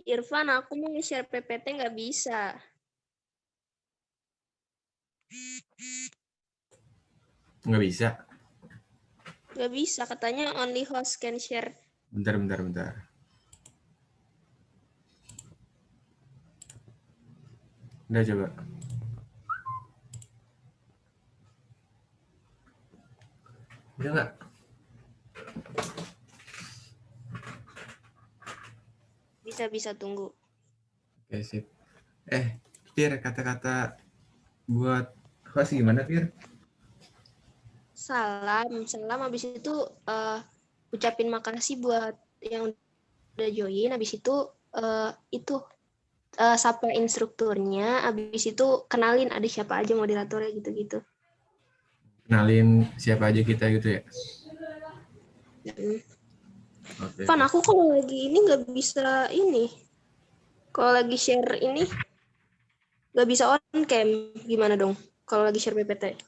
Irfan, aku mau nge-share PPT nggak bisa. Nggak bisa. Nggak bisa, katanya only host can share. Bentar. Udah coba. Udah nggak? Bisa tunggu. Oke, sip. Fir, kata-kata buat host gimana, Fir? Salam. Habis itu ucapin makasih buat yang udah join. Habis itu sapa instrukturnya. Habis itu kenalin ada siapa aja moderatornya gitu-gitu. Kenalin siapa aja kita gitu ya? Oke. Van, aku kalau lagi ini nggak bisa ini. Kalau lagi share ini nggak bisa on cam. Gimana dong? Kalau lagi share PPT?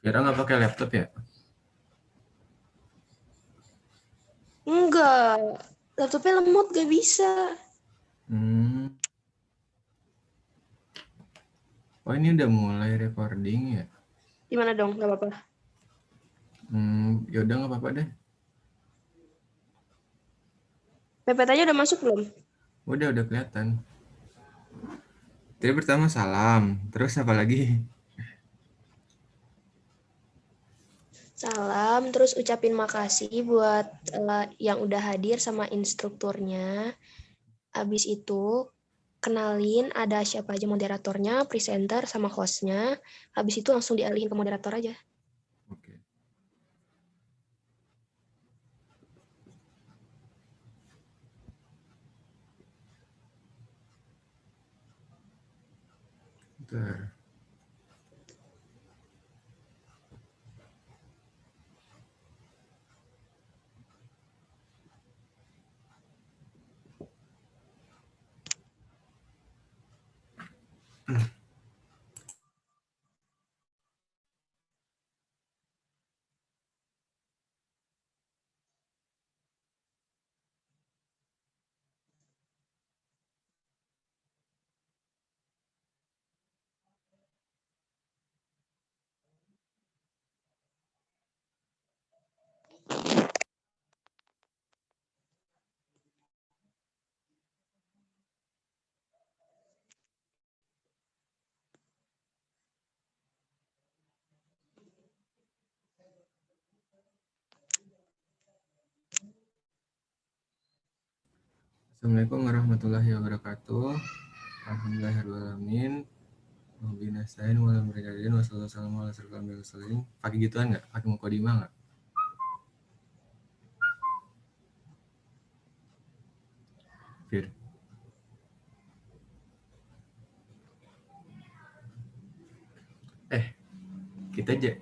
Fira nggak pakai laptop ya? Enggak. Laptopnya lemot gak bisa. Oh, ini udah mulai recording ya? Gimana dong? Gak apa-apa. Ya udah nggak apa-apa deh. PPT-nya udah masuk belum? Udah kelihatan. Jadi pertama salam, terus apa lagi? Salam, terus ucapin makasih buat yang udah hadir sama instrukturnya. Habis itu kenalin ada siapa aja moderatornya, presenter, sama hostnya. Habis itu langsung dialihin ke moderator aja. Oke. Bentar. Assalamualaikum warahmatullahi wabarakatuh. Alhamdulillahirrahmanirrahim. Wabinastain walam rejadin wassalamualaikum. Pakai gituan nggak? Pakai mukodimah nggak? Fir.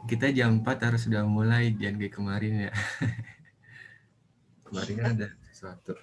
Kita jam 4 harus sudah mulai, jangan kayak kemarin ya. Kemarin kan ada sesuatu.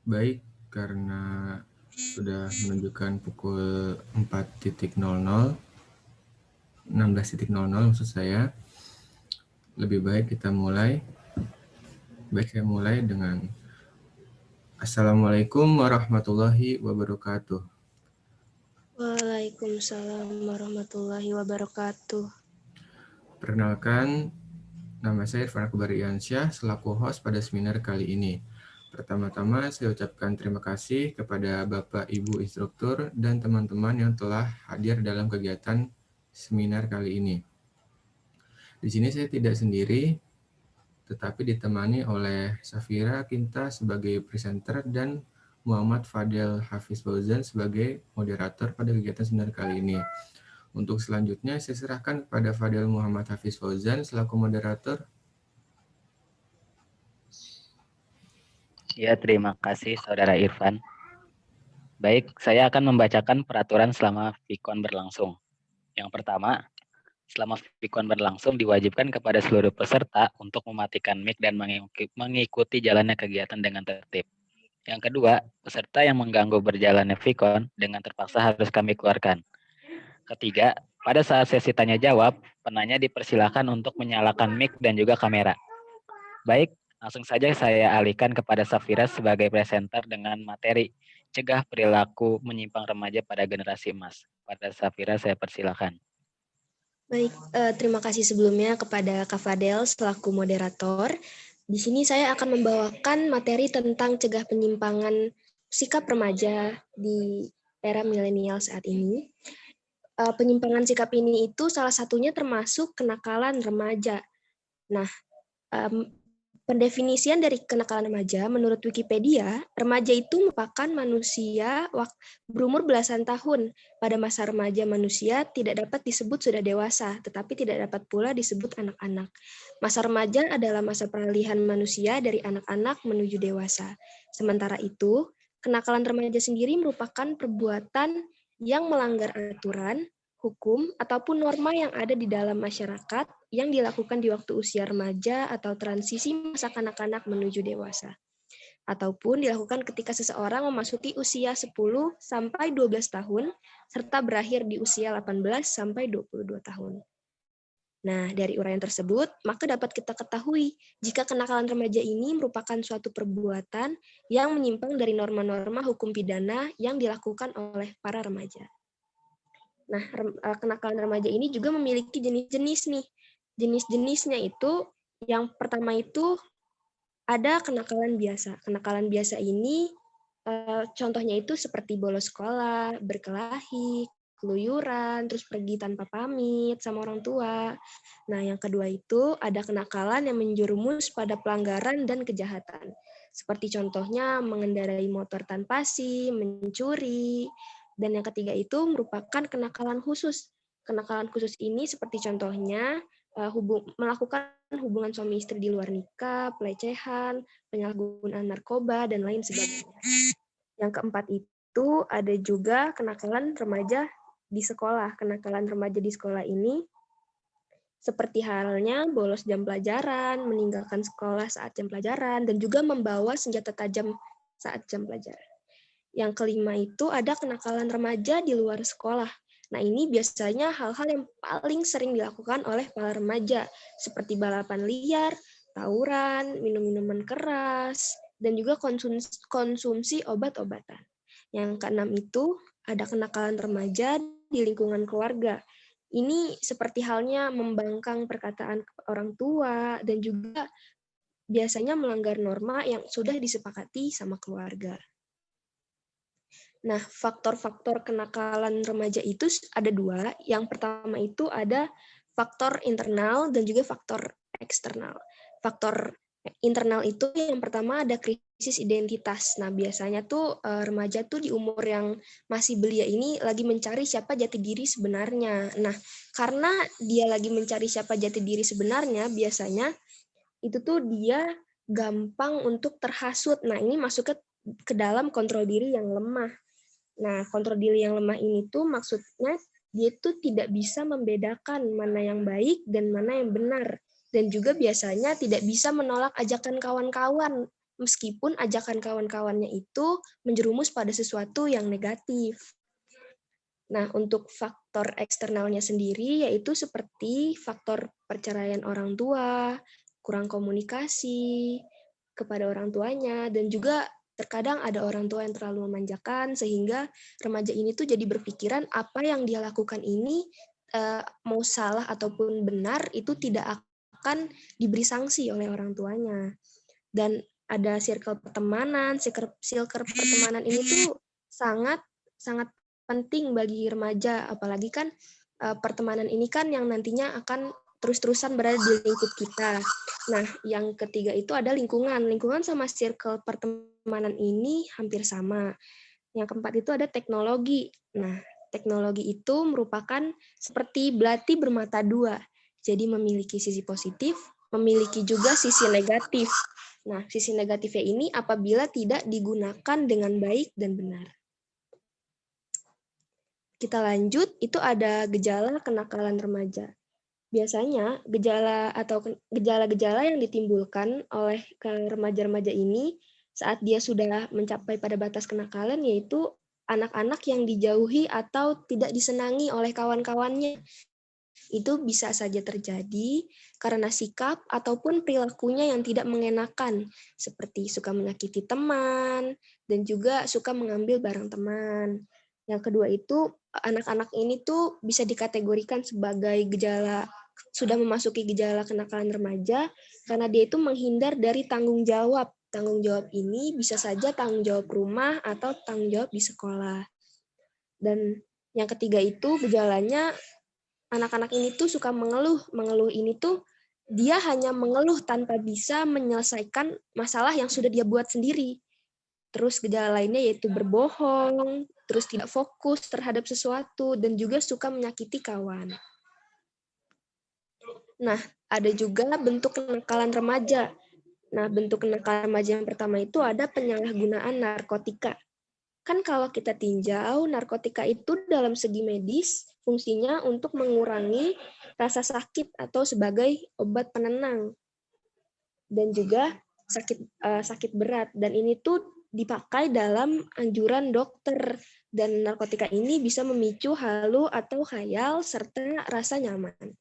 Baik, karena sudah menunjukkan pukul 4.00, 16.00 maksud saya, lebih baik kita mulai. Baik, saya mulai dengan Assalamualaikum warahmatullahi wabarakatuh. Waalaikumsalam warahmatullahi wabarakatuh. Perkenalkan, nama saya Irfan Akbar Iansyah selaku host pada seminar kali ini. Pertama-tama saya ucapkan terima kasih kepada Bapak, Ibu instruktur, dan teman-teman yang telah hadir dalam kegiatan seminar kali ini. Di sini saya tidak sendiri, tetapi ditemani oleh Safira Kinta sebagai presenter dan Muhammad Fadel Hafiz Fauzan sebagai moderator pada kegiatan seminar kali ini. Untuk selanjutnya, saya serahkan kepada Fadel Muhammad Hafiz Fauzan selaku moderator. Ya, terima kasih Saudara Irfan. Baik, saya akan membacakan peraturan selama VCON berlangsung. Yang pertama, selama VCON berlangsung diwajibkan kepada seluruh peserta untuk mematikan mic dan mengikuti jalannya kegiatan dengan tertib. Yang kedua, peserta yang mengganggu berjalannya VCON dengan terpaksa harus kami keluarkan. Ketiga, pada saat sesi tanya jawab, penanya dipersilakan untuk menyalakan mic dan juga kamera. Baik, langsung saja saya alihkan kepada Safira sebagai presenter dengan materi cegah perilaku menyimpang remaja pada generasi emas. Pada Safira saya persilakan. Baik, terima kasih sebelumnya kepada Kak Fadel selaku moderator. Di sini saya akan membawakan materi tentang cegah penyimpangan sikap remaja di era milenial saat ini. Penyimpangan sikap ini itu salah satunya termasuk kenakalan remaja. Nah, pendefinisian dari kenakalan remaja, menurut Wikipedia, remaja itu merupakan manusia berumur belasan tahun. Pada masa remaja manusia tidak dapat disebut sudah dewasa, tetapi tidak dapat pula disebut anak-anak. Masa remaja adalah masa peralihan manusia dari anak-anak menuju dewasa. Sementara itu, kenakalan remaja sendiri merupakan perbuatan yang melanggar aturan, hukum, ataupun norma yang ada di dalam masyarakat yang dilakukan di waktu usia remaja atau transisi masa kanak-kanak menuju dewasa. Ataupun dilakukan ketika seseorang memasuki usia 10 sampai 12 tahun, serta berakhir di usia 18 sampai 22 tahun. Nah, dari uraian tersebut, maka dapat kita ketahui jika kenakalan remaja ini merupakan suatu perbuatan yang menyimpang dari norma-norma hukum pidana yang dilakukan oleh para remaja. Nah, kenakalan remaja ini juga memiliki jenis-jenis nih. Jenis-jenisnya itu, yang pertama itu ada kenakalan biasa. Kenakalan biasa ini contohnya itu seperti bolos sekolah, berkelahi, keluyuran, terus pergi tanpa pamit sama orang tua. Nah, yang kedua itu ada kenakalan yang menjerumus pada pelanggaran dan kejahatan. Seperti contohnya mengendarai motor tanpa SIM, mencuri. Dan yang ketiga itu merupakan kenakalan khusus. Kenakalan khusus ini seperti contohnya melakukan hubungan suami istri di luar nikah, pelecehan, penyalahgunaan narkoba, dan lain sebagainya. Yang keempat itu ada juga kenakalan remaja di sekolah. Kenakalan remaja di sekolah ini seperti halnya bolos jam pelajaran, meninggalkan sekolah saat jam pelajaran, dan juga membawa senjata tajam saat jam pelajaran. Yang kelima itu ada kenakalan remaja di luar sekolah. Nah, ini biasanya hal-hal yang paling sering dilakukan oleh para remaja, seperti balapan liar, tawuran, minum-minuman keras, dan juga konsumsi obat-obatan. Yang keenam itu ada kenakalan remaja di lingkungan keluarga. Ini seperti halnya membangkang perkataan orang tua dan juga biasanya melanggar norma yang sudah disepakati sama keluarga. Nah, faktor-faktor kenakalan remaja itu ada dua. Yang pertama itu ada faktor internal dan juga faktor eksternal. Faktor internal itu yang pertama ada krisis identitas. Nah, biasanya tuh remaja tuh di umur yang masih belia ini lagi mencari siapa jati diri sebenarnya. Nah, karena dia lagi mencari siapa jati diri sebenarnya, biasanya itu tuh dia gampang untuk terhasut. Nah, ini masuk ke dalam kontrol diri yang lemah. Nah, kontrol diri yang lemah ini tuh maksudnya dia tuh tidak bisa membedakan mana yang baik dan mana yang benar. Dan juga biasanya tidak bisa menolak ajakan kawan-kawan meskipun ajakan kawan-kawannya itu menjerumus pada sesuatu yang negatif. Nah, untuk faktor eksternalnya sendiri yaitu seperti faktor perceraian orang tua, kurang komunikasi kepada orang tuanya, dan juga terkadang ada orang tua yang terlalu memanjakan sehingga remaja ini tuh jadi berpikiran apa yang dia lakukan ini mau salah ataupun benar itu tidak akan diberi sanksi oleh orang tuanya. Dan ada circle pertemanan, circle pertemanan ini tuh sangat penting bagi remaja, apalagi kan pertemanan ini kan yang nantinya akan terus-terusan berada di lingkup kita. Nah, yang ketiga itu ada lingkungan. Lingkungan sama circle pertemanan ini hampir sama. Yang keempat itu ada teknologi. Nah, teknologi itu merupakan seperti belati bermata dua. Jadi memiliki sisi positif, memiliki juga sisi negatif. Nah, sisi negatifnya ini apabila tidak digunakan dengan baik dan benar. Kita lanjut, itu ada gejala kenakalan remaja. Biasanya gejala-gejala yang ditimbulkan oleh remaja-remaja ini saat dia sudah mencapai pada batas kenakalan yaitu anak-anak yang dijauhi atau tidak disenangi oleh kawan-kawannya. Itu bisa saja terjadi karena sikap ataupun perilakunya yang tidak mengenakan, seperti suka menyakiti teman dan juga suka mengambil barang teman. Yang kedua itu anak-anak ini tuh bisa dikategorikan sebagai gejala sudah memasuki gejala kenakalan remaja karena dia itu menghindar dari tanggung jawab. Tanggung jawab ini bisa saja tanggung jawab rumah atau tanggung jawab di sekolah. Dan yang ketiga itu gejalanya anak-anak ini tuh suka mengeluh. Mengeluh ini tuh dia hanya mengeluh tanpa bisa menyelesaikan masalah yang sudah dia buat sendiri. Terus gejala lainnya yaitu berbohong, terus tidak fokus terhadap sesuatu, dan juga suka menyakiti kawan. Nah, ada juga bentuk kenakalan remaja. Nah, bentuk kenakalan remaja yang pertama itu ada penyalahgunaan narkotika. Kan kalau kita tinjau, narkotika itu dalam segi medis fungsinya untuk mengurangi rasa sakit atau sebagai obat penenang. Dan juga sakit berat. Dan ini tuh dipakai dalam anjuran dokter, dan narkotika ini bisa memicu halu atau khayal serta rasa nyaman.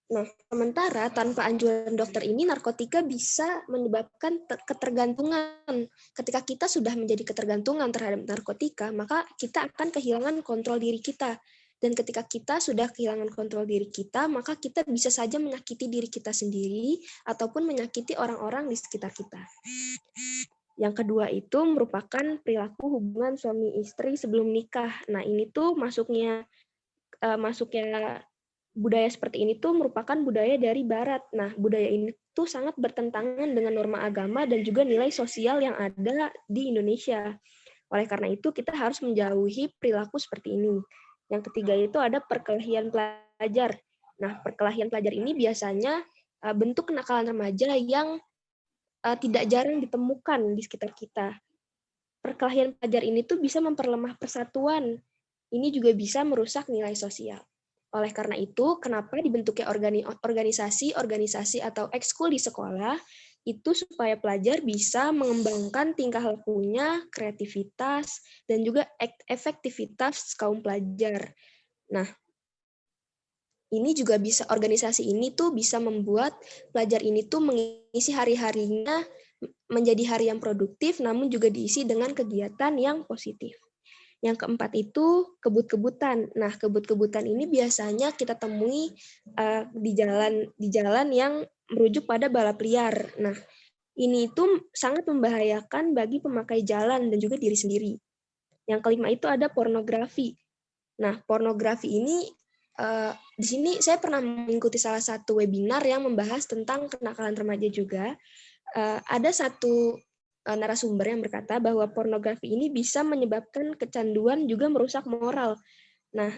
Nah, sementara tanpa anjuran dokter ini narkotika bisa menyebabkan ketergantungan. Ketika kita sudah menjadi ketergantungan terhadap narkotika, maka kita akan kehilangan kontrol diri kita. Dan ketika kita sudah kehilangan kontrol diri kita, maka kita bisa saja menyakiti diri kita sendiri ataupun menyakiti orang-orang di sekitar kita. Yang kedua itu merupakan perilaku hubungan suami istri sebelum nikah. Nah, ini tuh masuknya budaya seperti ini tuh merupakan budaya dari Barat. Nah, budaya ini tuh sangat bertentangan dengan norma agama dan juga nilai sosial yang ada di Indonesia. Oleh karena itu, kita harus menjauhi perilaku seperti ini. Yang ketiga itu ada perkelahian pelajar. Nah, perkelahian pelajar ini biasanya bentuk kenakalan remaja yang tidak jarang ditemukan di sekitar kita. Perkelahian pelajar ini tuh bisa memperlemah persatuan. Ini juga bisa merusak nilai sosial. Oleh karena itu, kenapa dibentuknya organisasi atau ekskul di sekolah, itu supaya pelajar bisa mengembangkan tingkah lakunya, kreativitas, dan juga efektivitas kaum pelajar. Nah, ini juga bisa, organisasi ini tuh bisa membuat pelajar ini tuh mengisi hari-harinya menjadi hari yang produktif, namun juga diisi dengan kegiatan yang positif. Yang keempat itu kebut-kebutan. Nah, kebut-kebutan ini biasanya kita temui di jalan yang merujuk pada balap liar. Nah, ini itu sangat membahayakan bagi pemakai jalan dan juga diri sendiri. Yang kelima itu ada pornografi. Nah, pornografi ini di sini saya pernah mengikuti salah satu webinar yang membahas tentang kenakalan remaja juga. Ada satu narasumber yang berkata bahwa pornografi ini bisa menyebabkan kecanduan juga merusak moral. Nah,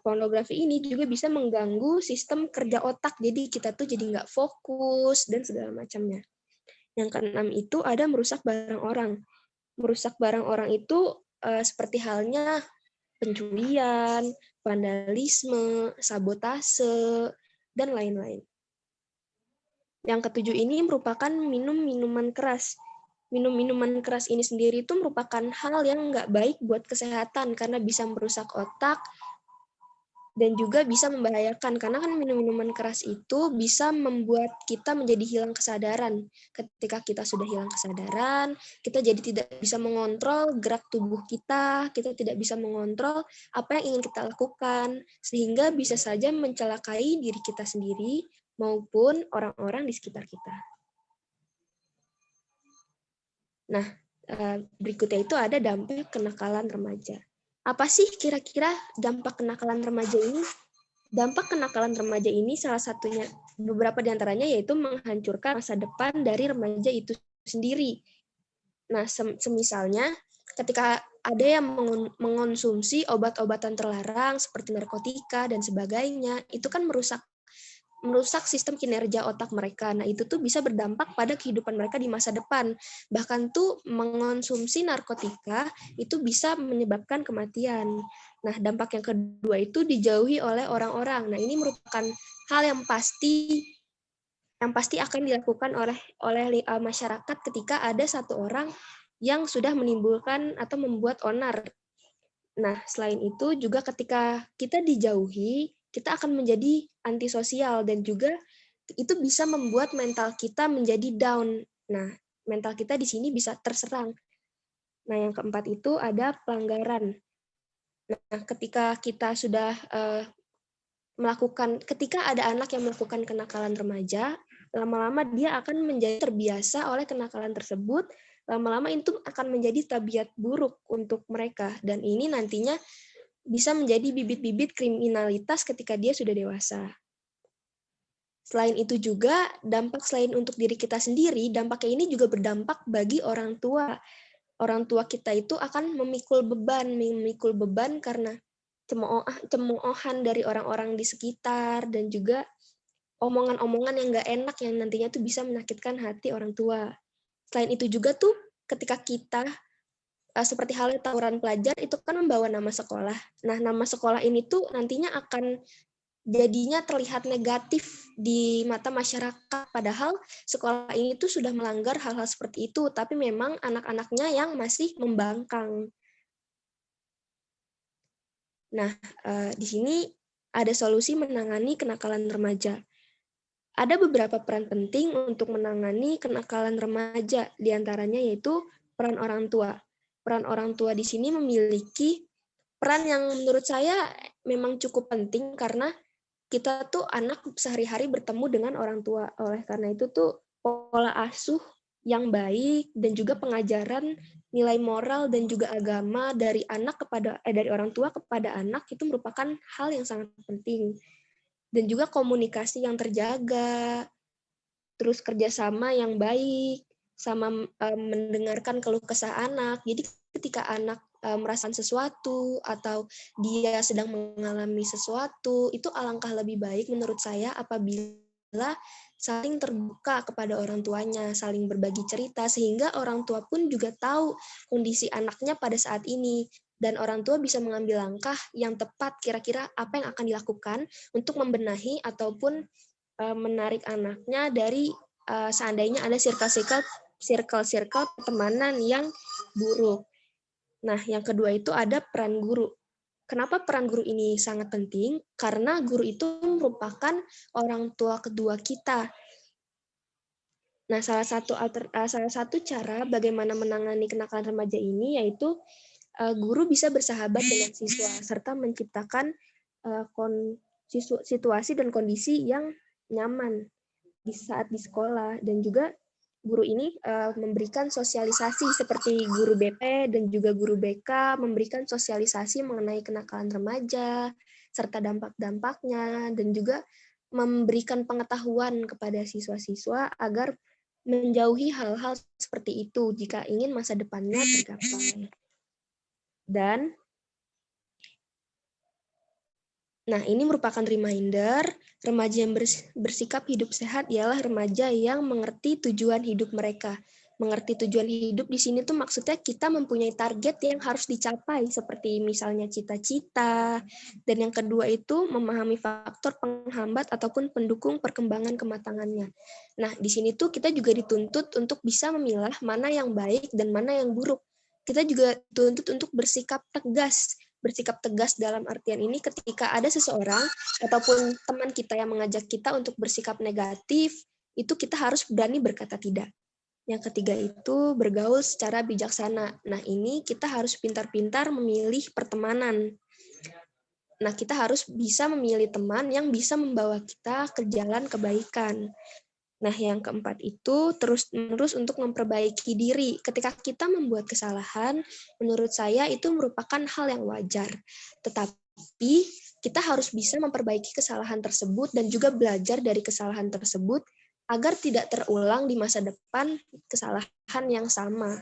pornografi ini juga bisa mengganggu sistem kerja otak, jadi kita tuh jadi nggak fokus dan segala macamnya. Yang keenam itu ada merusak barang orang. Merusak barang orang itu seperti halnya pencurian, vandalisme, sabotase, dan lain-lain. Yang ketujuh ini merupakan minum minuman keras. minum minuman keras ini sendiri itu merupakan hal yang nggak baik buat kesehatan karena bisa merusak otak dan juga bisa membahayakan karena kan minum-minuman keras itu bisa membuat kita menjadi hilang kesadaran. Ketika kita sudah hilang kesadaran, kita jadi tidak bisa mengontrol gerak tubuh kita tidak bisa mengontrol apa yang ingin kita lakukan, sehingga bisa saja mencelakai diri kita sendiri maupun orang-orang di sekitar kita. Nah, berikutnya itu ada dampak kenakalan remaja. Apa sih kira-kira dampak kenakalan remaja ini? Dampak kenakalan remaja ini salah satunya, beberapa di antaranya yaitu menghancurkan masa depan dari remaja itu sendiri. Nah, semisalnya ketika ada yang mengonsumsi obat-obatan terlarang seperti narkotika dan sebagainya, itu kan merusak sistem kinerja otak mereka. Nah, itu tuh bisa berdampak pada kehidupan mereka di masa depan. Bahkan tuh mengonsumsi narkotika itu bisa menyebabkan kematian. Nah, dampak yang kedua itu dijauhi oleh orang-orang. Nah, ini merupakan hal yang pasti akan dilakukan oleh masyarakat ketika ada satu orang yang sudah menimbulkan atau membuat onar. Nah, selain itu juga ketika kita dijauhi, kita akan menjadi antisosial dan juga itu bisa membuat mental kita menjadi down. Nah, mental kita di sini bisa terserang. Nah, yang keempat itu ada pelanggaran. Nah, ketika kita sudah ketika ada anak yang melakukan kenakalan remaja, lama-lama dia akan menjadi terbiasa oleh kenakalan tersebut, lama-lama itu akan menjadi tabiat buruk untuk mereka, dan ini nantinya bisa menjadi bibit-bibit kriminalitas ketika dia sudah dewasa. Selain itu juga, dampak selain untuk diri kita sendiri, dampaknya ini juga berdampak bagi orang tua. Orang tua kita itu akan memikul beban karena cemoohan dari orang-orang di sekitar, dan juga omongan-omongan yang nggak enak yang nantinya tuh bisa menyakitkan hati orang tua. Selain itu juga tuh, ketika kita seperti halnya tawuran pelajar itu kan membawa nama sekolah. Nah, nama sekolah ini tuh nantinya akan jadinya terlihat negatif di mata masyarakat, padahal sekolah ini tuh sudah melanggar hal-hal seperti itu, tapi memang anak-anaknya yang masih membangkang. Nah, di sini ada solusi menangani kenakalan remaja. Ada beberapa peran penting untuk menangani kenakalan remaja, diantaranya yaitu peran orang tua. Peran orang tua di sini memiliki peran yang menurut saya memang cukup penting karena kita tuh anak sehari-hari bertemu dengan orang tua. Oleh karena itu tuh pola asuh yang baik dan juga pengajaran nilai moral dan juga agama dari dari orang tua kepada anak itu merupakan hal yang sangat penting. Dan juga komunikasi yang terjaga, terus kerjasama yang baik, sama mendengarkan keluh kesah anak. Jadi ketika anak merasakan sesuatu atau dia sedang mengalami sesuatu, itu alangkah lebih baik menurut saya apabila saling terbuka kepada orang tuanya, saling berbagi cerita, sehingga orang tua pun juga tahu kondisi anaknya pada saat ini. Dan orang tua bisa mengambil langkah yang tepat kira-kira apa yang akan dilakukan untuk membenahi ataupun menarik anaknya dari seandainya ada circle pertemanan yang buruk. Nah, yang kedua itu ada peran guru. Kenapa peran guru ini sangat penting? Karena guru itu merupakan orang tua kedua kita. Nah, salah satu cara bagaimana menangani kenakalan remaja ini yaitu guru bisa bersahabat dengan siswa serta menciptakan situasi dan kondisi yang nyaman di saat di sekolah, dan juga guru ini memberikan sosialisasi seperti guru BP dan juga guru BK memberikan sosialisasi mengenai kenakalan remaja serta dampak-dampaknya, dan juga memberikan pengetahuan kepada siswa-siswa agar menjauhi hal-hal seperti itu jika ingin masa depannya tercapai. Dan nah, ini merupakan reminder, remaja yang bersikap hidup sehat ialah remaja yang mengerti tujuan hidup mereka. Mengerti tujuan hidup di sini tuh maksudnya kita mempunyai target yang harus dicapai, seperti misalnya cita-cita. Dan yang kedua itu memahami faktor penghambat ataupun pendukung perkembangan kematangannya. Nah, di sini tuh kita juga dituntut untuk bisa memilah mana yang baik dan mana yang buruk. Kita juga dituntut untuk bersikap tegas. Bersikap tegas dalam artian ini ketika ada seseorang ataupun teman kita yang mengajak kita untuk bersikap negatif, itu kita harus berani berkata tidak. Yang ketiga itu bergaul secara bijaksana. Nah, ini kita harus pintar-pintar memilih pertemanan. Nah, kita harus bisa memilih teman yang bisa membawa kita ke jalan kebaikan. Nah, yang keempat itu terus-menerus untuk memperbaiki diri. Ketika kita membuat kesalahan, menurut saya itu merupakan hal yang wajar. Tetapi kita harus bisa memperbaiki kesalahan tersebut dan juga belajar dari kesalahan tersebut agar tidak terulang di masa depan kesalahan yang sama.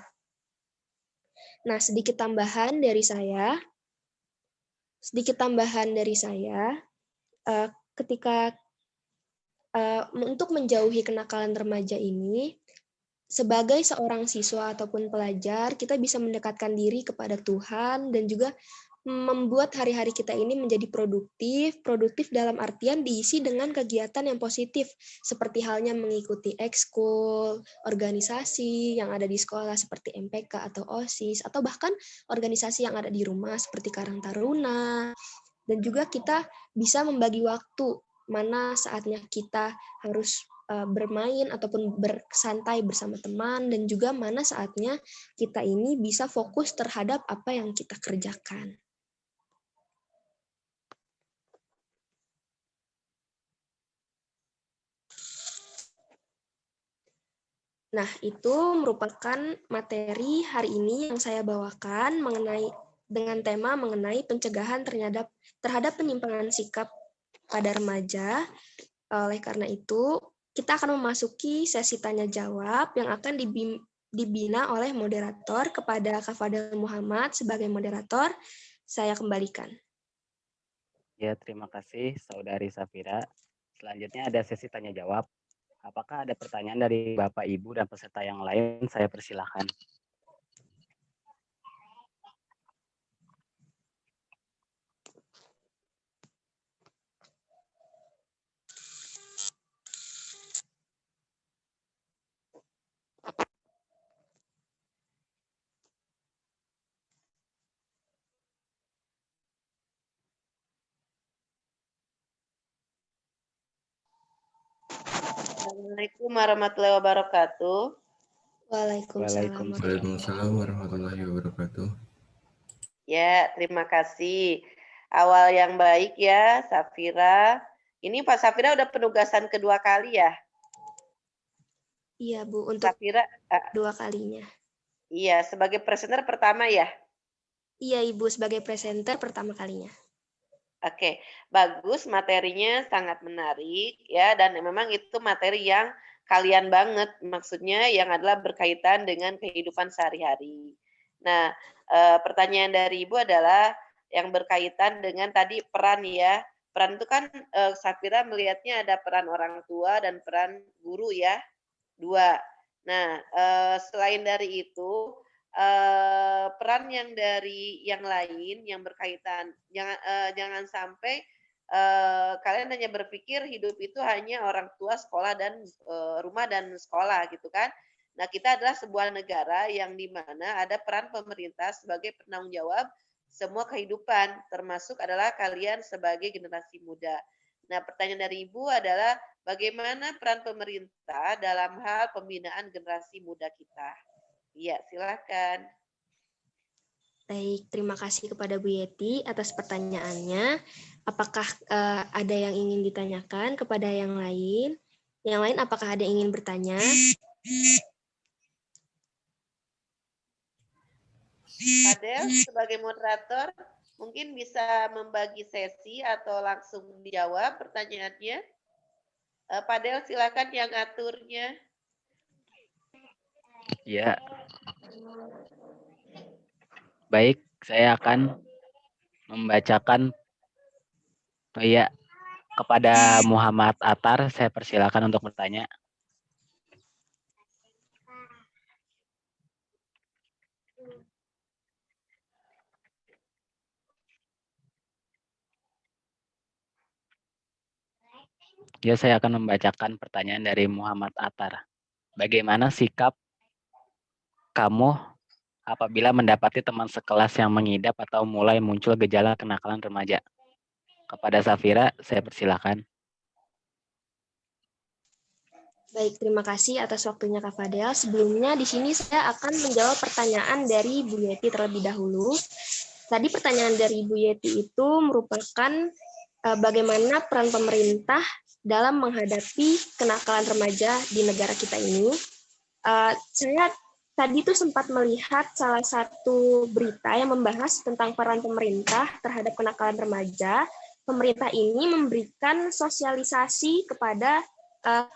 Nah, sedikit tambahan dari saya, ketika untuk menjauhi kenakalan remaja ini, sebagai seorang siswa ataupun pelajar, kita bisa mendekatkan diri kepada Tuhan dan juga membuat hari-hari kita ini menjadi produktif dalam artian diisi dengan kegiatan yang positif, seperti halnya mengikuti ekskul, organisasi yang ada di sekolah seperti MPK atau OSIS, atau bahkan organisasi yang ada di rumah seperti Karang Taruna, dan juga kita bisa membagi waktu, mana saatnya kita harus bermain ataupun bersantai bersama teman, dan juga mana saatnya kita ini bisa fokus terhadap apa yang kita kerjakan. Nah, itu merupakan materi hari ini yang saya bawakan dengan tema mengenai pencegahan terhadap penyimpangan sikap pada remaja. Oleh karena itu, kita akan memasuki sesi tanya jawab yang akan dibina oleh moderator. Kepada Kak Fadel Muhammad sebagai moderator, saya kembalikan. Ya, terima kasih Saudari Safira. Selanjutnya ada sesi tanya jawab. Apakah ada pertanyaan dari Bapak, Ibu, dan peserta yang lain? Saya persilahkan. Assalamualaikum warahmatullahi wabarakatuh. Waalaikumsalam warahmatullahi wabarakatuh. Ya, terima kasih. Awal yang baik ya, Safira. Ini Pak Safira udah penugasan kedua kali ya? Iya, Bu, untuk Safira, dua kalinya. Iya, sebagai presenter pertama ya? Iya, Ibu, sebagai presenter pertama kalinya. Oke, bagus, materinya sangat menarik ya, dan memang itu materi yang kalian banget, maksudnya yang adalah berkaitan dengan kehidupan sehari-hari. Nah, pertanyaan dari Ibu adalah yang berkaitan dengan tadi peran ya. Peran itu kan Safira melihatnya ada peran orang tua dan peran guru ya, 2. Nah, selain dari itu, peran yang dari yang lain yang berkaitan, jangan sampai kalian hanya berpikir hidup itu hanya orang tua, sekolah, dan rumah dan sekolah gitu kan. Nah, kita adalah sebuah negara yang di mana ada peran pemerintah sebagai penanggung jawab semua kehidupan, termasuk adalah kalian sebagai generasi muda. Nah, pertanyaan dari Ibu adalah bagaimana peran pemerintah dalam hal pembinaan generasi muda kita? Iya, silakan. Baik, terima kasih kepada Bu Yeti atas pertanyaannya. Apakah ada yang ingin ditanyakan kepada yang lain? Yang lain apakah ada yang ingin bertanya? Fadel sebagai moderator mungkin bisa membagi sesi atau langsung dijawab pertanyaannya. Fadel silakan yang aturnya. Ya. Baik, saya akan membacakan kepada Muhammad Atar, saya persilakan untuk bertanya. Ya, saya akan membacakan pertanyaan dari Muhammad Atar. Bagaimana sikap kamu apabila mendapati teman sekelas yang mengidap atau mulai muncul gejala kenakalan remaja? Kepada Safira, saya persilakan. Baik, terima kasih atas waktunya Kak Fadel. Sebelumnya di sini saya akan menjawab pertanyaan dari Bu Yeti terlebih dahulu. Tadi pertanyaan dari Bu Yeti itu merupakan bagaimana peran pemerintah dalam menghadapi kenakalan remaja di negara kita ini. Saya tadi tuh sempat melihat salah satu berita yang membahas tentang peran pemerintah terhadap kenakalan remaja. Pemerintah ini memberikan sosialisasi kepada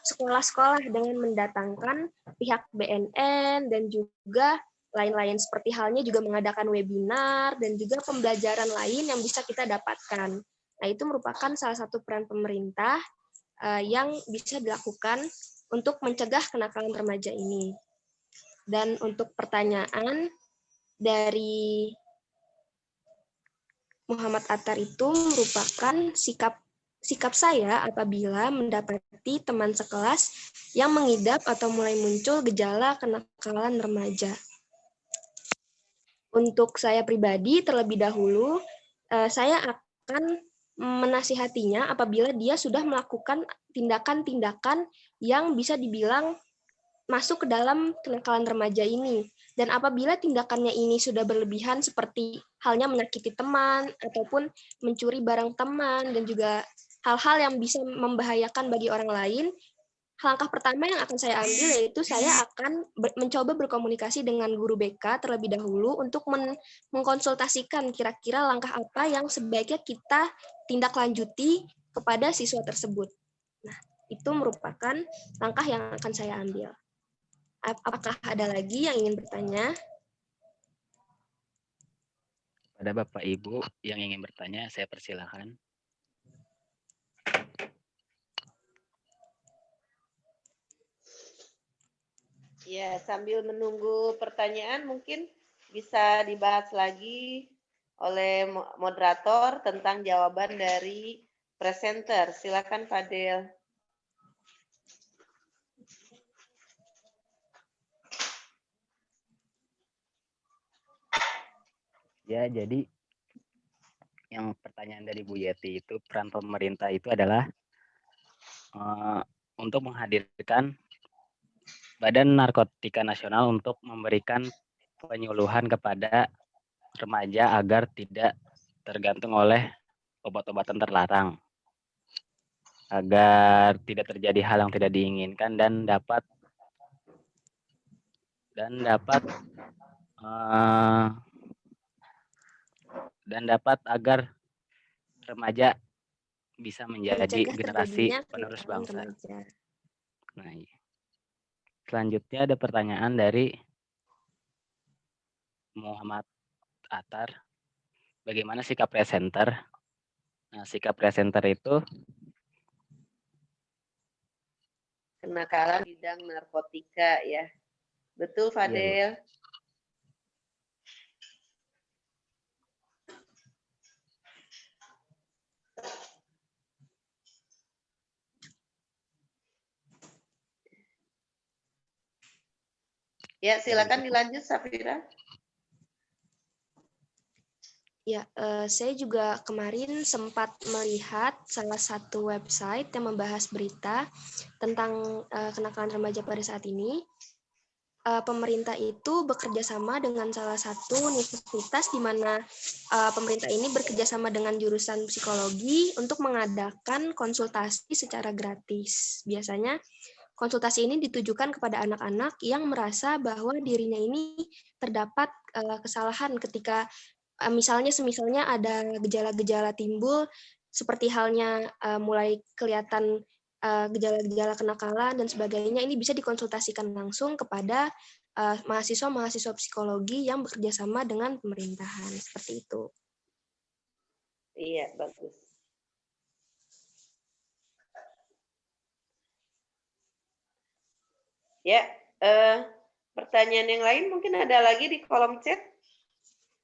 sekolah-sekolah dengan mendatangkan pihak BNN dan juga lain-lain, seperti halnya juga mengadakan webinar dan juga pembelajaran lain yang bisa kita dapatkan. Nah, itu merupakan salah satu peran pemerintah yang bisa dilakukan untuk mencegah kenakalan remaja ini. Dan untuk pertanyaan dari Muhammad Atar itu merupakan sikap saya apabila mendapati teman sekelas yang mengidap atau mulai muncul gejala kenakalan remaja. Untuk saya pribadi terlebih dahulu, saya akan menasihatinya apabila dia sudah melakukan tindakan-tindakan yang bisa dibilang masuk ke dalam kenakalan remaja ini. Dan apabila tindakannya ini sudah berlebihan seperti halnya menyakiti teman ataupun mencuri barang teman dan juga hal-hal yang bisa membahayakan bagi orang lain, langkah pertama yang akan saya ambil yaitu saya akan mencoba berkomunikasi dengan guru BK terlebih dahulu untuk mengkonsultasikan kira-kira langkah apa yang sebaiknya kita tindak lanjuti kepada siswa tersebut. Nah, itu merupakan langkah yang akan saya ambil. Apakah ada lagi yang ingin bertanya? Pada Bapak Ibu yang ingin bertanya, saya persilakan. Ya, sambil menunggu pertanyaan mungkin bisa dibahas lagi oleh moderator tentang jawaban dari presenter. Silakan Fadel. Ya, jadi yang pertanyaan dari Bu Yeti itu peran pemerintah itu adalah untuk menghadirkan Badan Narkotika Nasional untuk memberikan penyuluhan kepada remaja agar tidak tergantung oleh obat-obatan terlarang, agar tidak terjadi hal yang tidak diinginkan dan dapat agar remaja bisa menjadi Mencegah generasi terjadinya penerus kenakalan bangsa. remaja. Nah, selanjutnya ada pertanyaan dari Muhammad Atar. Bagaimana sikap presenter? Nah, sikap presenter itu Kenakalan bidang narkotika ya. Betul Fadel? Ya, silakan dilanjut Safira. Ya, saya juga kemarin sempat melihat salah satu website yang membahas berita tentang kenakalan remaja pada saat ini. Pemerintah itu bekerja sama dengan salah satu universitas di mana pemerintah ini bekerja sama dengan jurusan psikologi untuk mengadakan konsultasi secara gratis. Biasanya konsultasi ini ditujukan kepada anak-anak yang merasa bahwa dirinya ini terdapat kesalahan ketika misalnya ada gejala-gejala timbul seperti halnya mulai kelihatan gejala-gejala kenakalan dan sebagainya, ini bisa dikonsultasikan langsung kepada mahasiswa-mahasiswa psikologi yang bekerja sama dengan pemerintahan, seperti itu. Iya, bagus. Ya, pertanyaan yang lain mungkin ada lagi di kolom chat.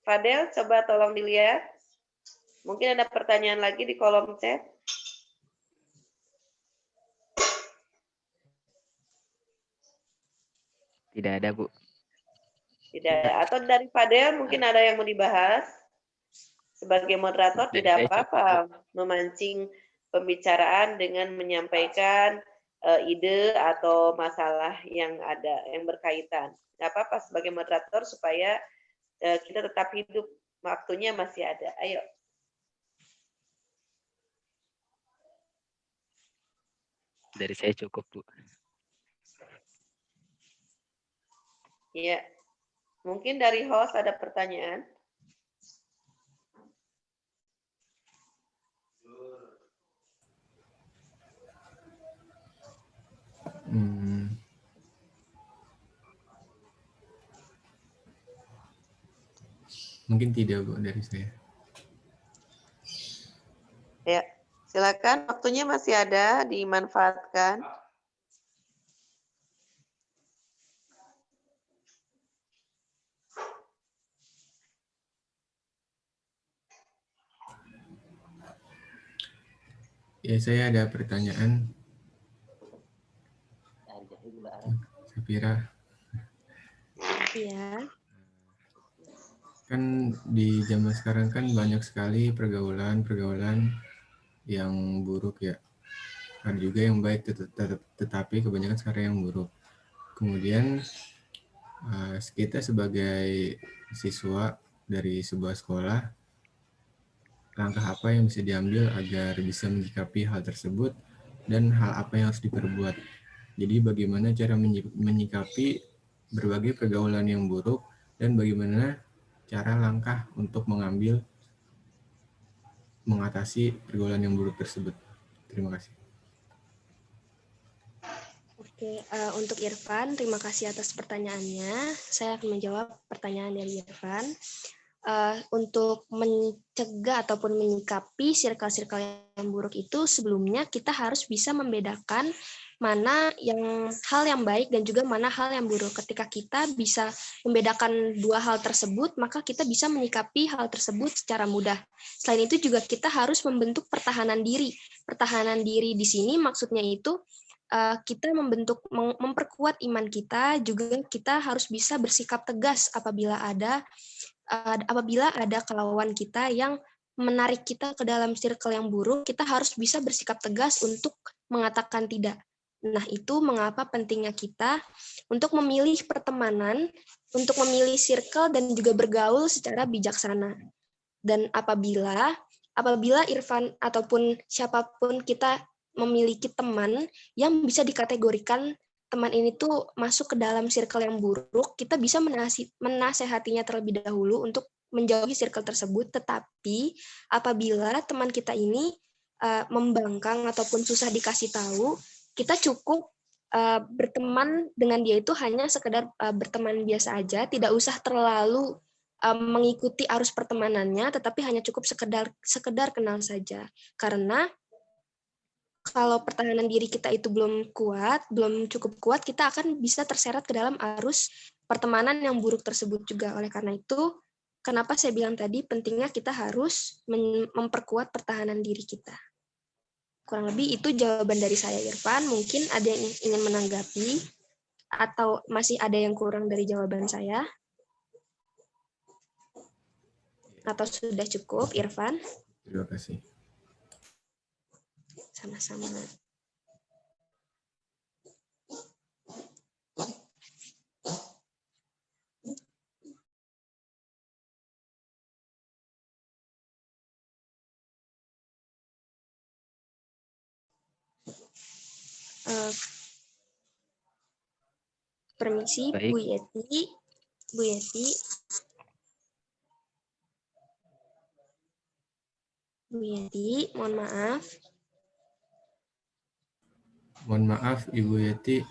Fadel, coba tolong dilihat. Mungkin ada pertanyaan lagi di kolom chat. Tidak ada, Bu. Tidak. Atau dari Fadel mungkin ada yang mau dibahas? Sebagai moderator Dari tidak saya cukup, Bu. apa-apa memancing pembicaraan dengan menyampaikan ide atau masalah yang ada, yang berkaitan. Nggak apa-apa sebagai moderator supaya kita tetap hidup, waktunya masih ada. Ayo. Dari saya cukup, Bu. Ya, mungkin dari host ada pertanyaan. Mungkin tidak, Bu, dari saya. Ya, silakan. Waktunya masih ada, dimanfaatkan. Ya, saya ada pertanyaan. Sapira. Iya. Kan di zaman sekarang kan banyak sekali pergaulan yang buruk ya. Ada juga yang baik, tetapi kebanyakan sekarang yang buruk. Kemudian kita sebagai siswa dari sebuah sekolah, langkah apa yang bisa diambil agar bisa menyikapi hal tersebut dan hal apa yang harus diperbuat. Jadi bagaimana cara menyikapi berbagai pergaulan yang buruk dan bagaimana cara langkah untuk mengatasi pergaulan yang buruk tersebut. Terima kasih. Oke, untuk Irfan, terima kasih atas pertanyaannya. Saya akan menjawab pertanyaan dari Irfan. Untuk mencegah ataupun menyikapi circle-circle yang buruk itu, sebelumnya kita harus bisa membedakan mana hal yang baik dan juga mana hal yang buruk. Ketika kita bisa membedakan dua hal tersebut, maka kita bisa menyikapi hal tersebut secara mudah. Selain itu juga kita harus membentuk pertahanan diri. Pertahanan diri di sini maksudnya itu kita memperkuat iman kita, juga kita harus bisa bersikap tegas apabila ada kawan kita yang menarik kita ke dalam circle yang buruk, kita harus bisa bersikap tegas untuk mengatakan tidak. Nah, itu mengapa pentingnya kita untuk memilih pertemanan, untuk memilih circle dan juga bergaul secara bijaksana. Dan apabila Irfan ataupun siapapun kita memiliki teman yang bisa dikategorikan teman ini tuh masuk ke dalam circle yang buruk, kita bisa menasehatinya terlebih dahulu untuk menjauhi circle tersebut. Tetapi apabila teman kita ini membangkang ataupun susah dikasih tahu, kita cukup berteman dengan dia itu hanya sekedar berteman biasa aja, tidak usah terlalu mengikuti arus pertemanannya, tetapi hanya cukup sekedar kenal saja. Karena kalau pertahanan diri kita itu belum cukup kuat, kita akan bisa terseret ke dalam arus pertemanan yang buruk tersebut juga. Oleh karena itu, kenapa saya bilang tadi pentingnya kita harus memperkuat pertahanan diri kita. Kurang lebih itu jawaban dari saya, Irfan. Mungkin ada yang ingin menanggapi atau masih ada yang kurang dari jawaban saya? Atau sudah cukup, Irfan? Terima kasih. Sama-sama. Permisi, Baik. Bu Yeti. Bu Yeti, mohon maaf. Mohon maaf, Ibu Yeti,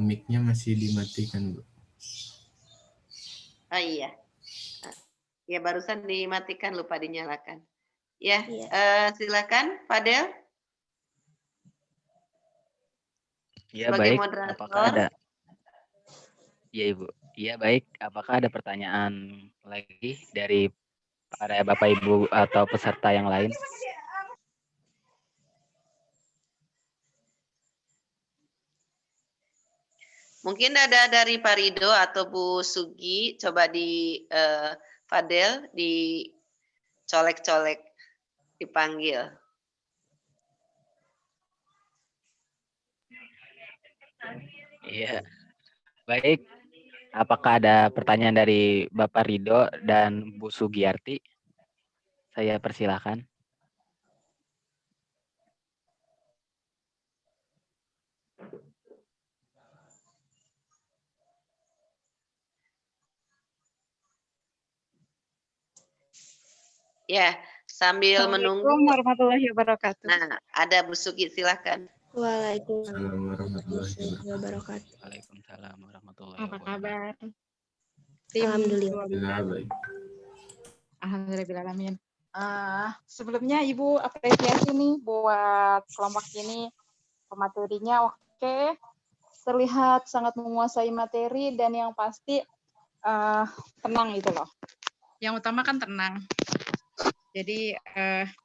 mic-nya masih dimatikan, Bu. Oh iya. Ya, barusan dimatikan, lupa dinyalakan. Ya, silakan, Fadel. Ya, sebagai baik. moderator. Apakah ada? Ya, Ibu. Ya, baik. Apakah ada pertanyaan lagi dari para Bapak Ibu atau peserta yang lain? Mungkin ada dari Pak Rido atau Bu Sugi, coba di Fadel dicolek-colek, dipanggil. Iya. Baik. Apakah ada pertanyaan dari Bapak Rido dan Bu Sugiyarti? Saya persilakan. Ya, sambil menunggu. Assalamualaikum warahmatullahi wabarakatuh. Nah, ada Bu Sugi, silakan. Waalaikumsalam Assalamualaikum warahmatullahi wabarakatuh. Waalaikumsalam warahmatullahi Apa wabarakatuh. kabar? Tim Alhamdulillah. 12. Baik. Alhamdulillahirrahmanirrahim. Sebelumnya Ibu apresiasi nih buat kelompok ini, pematerinya oke, terlihat sangat menguasai materi dan yang pasti tenang itu loh. Yang utama kan tenang. Jadi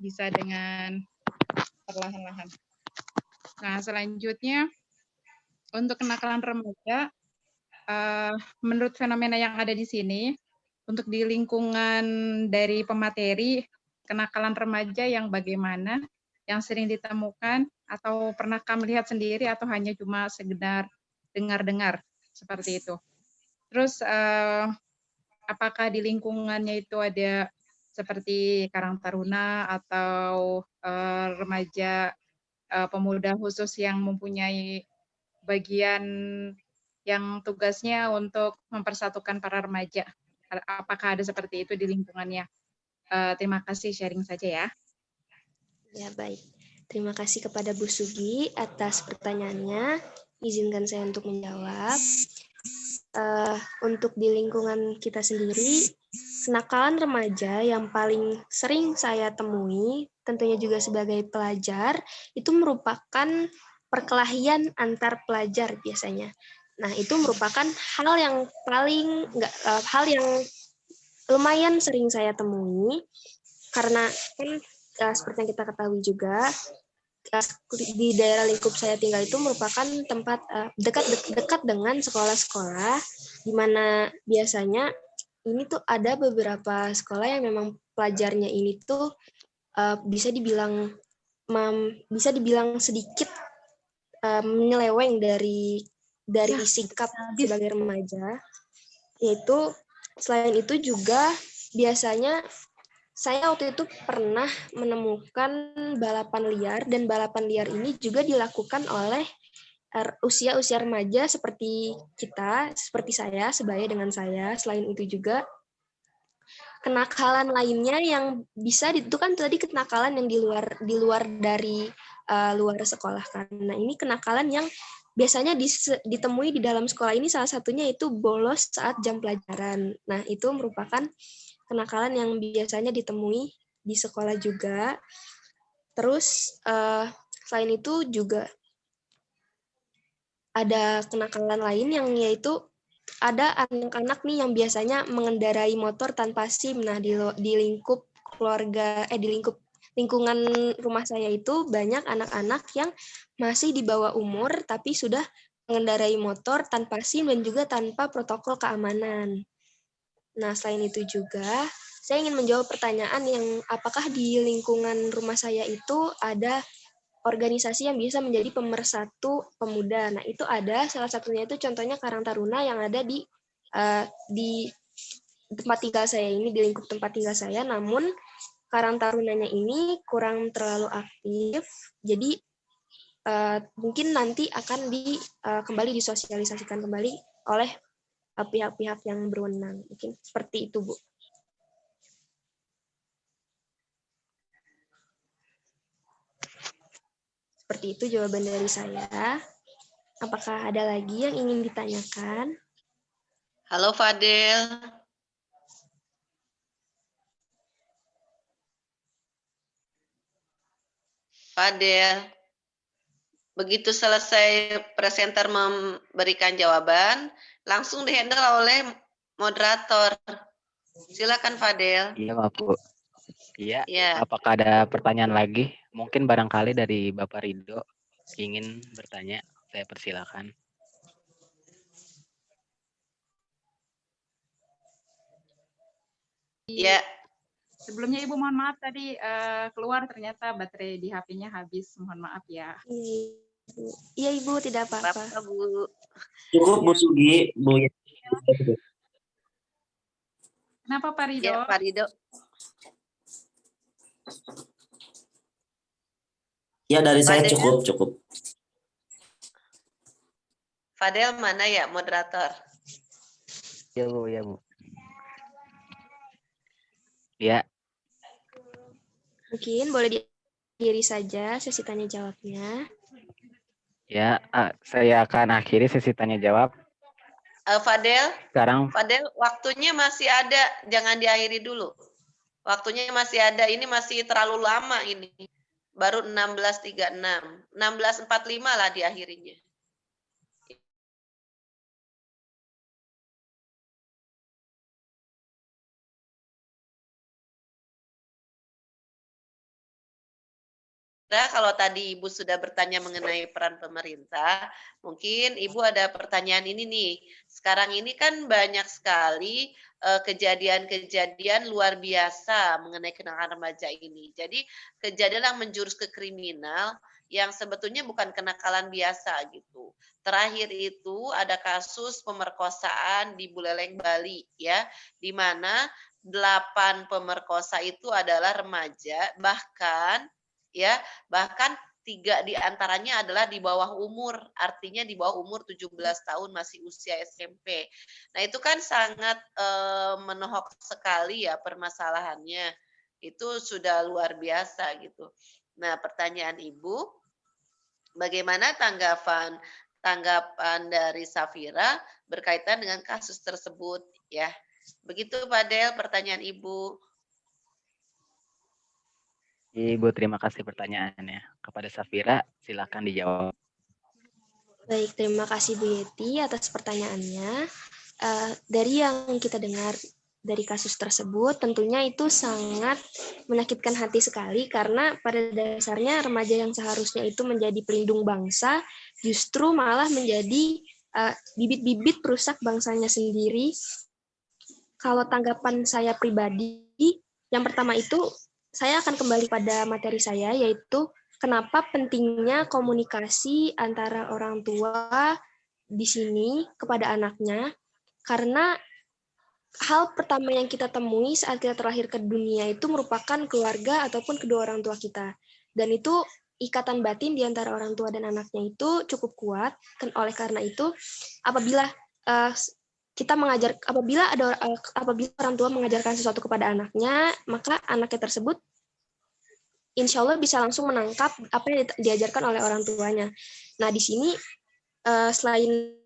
bisa dengan perlahan-lahan. Nah, selanjutnya untuk kenakalan remaja, menurut fenomena yang ada di sini, untuk di lingkungan dari pemateri, kenakalan remaja yang bagaimana, yang sering ditemukan, atau pernahkah melihat sendiri, atau hanya cuma sekedar dengar-dengar, seperti itu. Terus, apakah di lingkungannya itu ada seperti Karang Taruna, atau remaja pemuda khusus yang mempunyai bagian yang tugasnya untuk mempersatukan para remaja. Apakah ada seperti itu di lingkungannya? Terima kasih, sharing saja ya. Ya, baik. Terima kasih kepada Bu Sugi atas pertanyaannya. Izinkan saya untuk menjawab. Untuk di lingkungan kita sendiri, kenakalan remaja yang paling sering saya temui, tentunya juga sebagai pelajar, itu merupakan perkelahian antar pelajar biasanya. Nah, itu merupakan hal yang hal yang lumayan sering saya temui, karena kan seperti yang kita ketahui juga, di daerah lingkup saya tinggal itu merupakan tempat dekat dengan sekolah-sekolah, di mana biasanya ini tuh ada beberapa sekolah yang memang pelajarnya ini tuh bisa dibilang sedikit menyeleweng dari sikap sebagai remaja. Yaitu selain itu juga biasanya saya waktu itu pernah menemukan balapan liar, dan balapan liar ini juga dilakukan oleh usia-usia remaja seperti kita, seperti saya, sebaya dengan saya. Selain itu juga kenakalan lainnya yang bisa itu kan tadi kenakalan yang di luar dari luar sekolah kan. Nah, ini kenakalan yang biasanya ditemui di dalam sekolah ini, salah satunya itu bolos saat jam pelajaran. Nah, itu merupakan kenakalan yang biasanya ditemui di sekolah juga. Terus selain itu juga ada kenakalan lain yang yaitu ada anak-anak nih yang biasanya mengendarai motor tanpa SIM. Nah, di lingkup lingkungan rumah saya itu banyak anak-anak yang masih di bawah umur tapi sudah mengendarai motor tanpa SIM dan juga tanpa protokol keamanan. Nah, selain itu juga saya ingin menjawab pertanyaan yang apakah di lingkungan rumah saya itu ada organisasi yang bisa menjadi pemersatu pemuda. Nah, itu ada, salah satunya itu contohnya Karang Taruna yang ada di tempat tinggal saya ini, di lingkup tempat tinggal saya, namun Karang Tarunanya ini kurang terlalu aktif, jadi mungkin nanti akan kembali disosialisasikan kembali oleh pihak-pihak yang berwenang. Mungkin seperti itu, Bu. Seperti itu jawaban dari saya. Apakah ada lagi yang ingin ditanyakan? Halo Fadel. Fadel. Begitu selesai presenter memberikan jawaban, langsung dihandle oleh moderator. Silakan Fadel. Iya, Bu. Iya. Ya. Apakah ada pertanyaan lagi? Mungkin barangkali dari Bapak Rido ingin bertanya. Saya persilakan. Ya, Sebelumnya Ibu mohon maaf tadi keluar ternyata baterai di HP-nya habis. Mohon maaf ya. Iya Ibu, tidak apa-apa. apa Bu? Cukup Bu Sugi, Bu. Kenapa Pak Rido? Ya, Pak Rido. Ya dari saya Fadel. cukup. Fadel mana ya moderator? Ya Bu, ya Bu. Ya, Mungkin boleh diakhiri saja sesi tanya jawabnya. ya. Saya akan akhiri sesi tanya jawab. Fadel, Sekarang waktunya masih ada, jangan diakhiri dulu. Waktunya masih ada, ini masih terlalu lama ini. Baru 16.36, 16.45 lah diakhirinya. Nah, kalau tadi Ibu sudah bertanya mengenai peran pemerintah, mungkin Ibu ada pertanyaan ini nih. Sekarang ini kan banyak sekali kejadian-kejadian luar biasa mengenai kenakalan remaja ini. Jadi kejadian yang menjurus ke kriminal yang sebetulnya bukan kenakalan biasa gitu. Terakhir itu ada kasus pemerkosaan di Buleleng, Bali ya, di mana 8 pemerkosa itu adalah remaja, bahkan 3 diantaranya adalah di bawah umur, artinya di bawah umur 17 tahun masih usia SMP. Nah itu kan sangat menohok sekali ya permasalahannya, itu sudah luar biasa gitu. Nah pertanyaan Ibu, bagaimana tanggapan dari Safira berkaitan dengan kasus tersebut ya? Begitu Pak Del pertanyaan Ibu. Ibu terima kasih pertanyaannya. Kepada Safira, silakan dijawab. Baik, terima kasih Bu Yeti atas pertanyaannya. Dari yang kita dengar dari kasus tersebut, tentunya itu sangat menyakitkan hati sekali karena pada dasarnya remaja yang seharusnya itu menjadi pelindung bangsa justru malah menjadi bibit-bibit perusak bangsanya sendiri. Kalau tanggapan saya pribadi, yang pertama itu saya akan kembali pada materi saya, yaitu kenapa pentingnya komunikasi antara orang tua di sini kepada anaknya, karena hal pertama yang kita temui saat kita terlahir ke dunia itu merupakan keluarga ataupun kedua orang tua kita. Dan itu ikatan batin di antara orang tua dan anaknya itu cukup kuat. Oleh karena itu, apabila apabila orang tua mengajarkan sesuatu kepada anaknya, maka anaknya tersebut insya Allah bisa langsung menangkap apa yang diajarkan oleh orang tuanya. Nah, di sini selain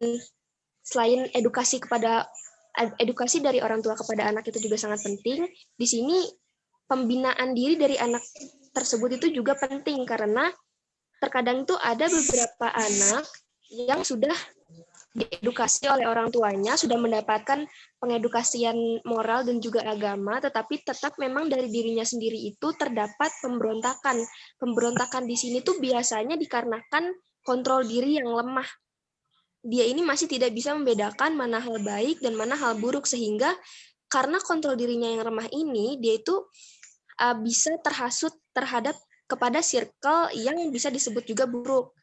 edukasi dari orang tua kepada anak itu juga sangat penting. Di sini pembinaan diri dari anak tersebut itu juga penting karena terkadang itu ada beberapa anak yang sudah diedukasi oleh orang tuanya, sudah mendapatkan pengedukasian moral dan juga agama, tetapi tetap memang dari dirinya sendiri itu terdapat pemberontakan. Pemberontakan di sini tuh biasanya dikarenakan kontrol diri yang lemah. Dia ini masih tidak bisa membedakan mana hal baik dan mana hal buruk, sehingga karena kontrol dirinya yang lemah ini, dia itu bisa terhasut terhadap kepada circle yang bisa disebut juga buruk.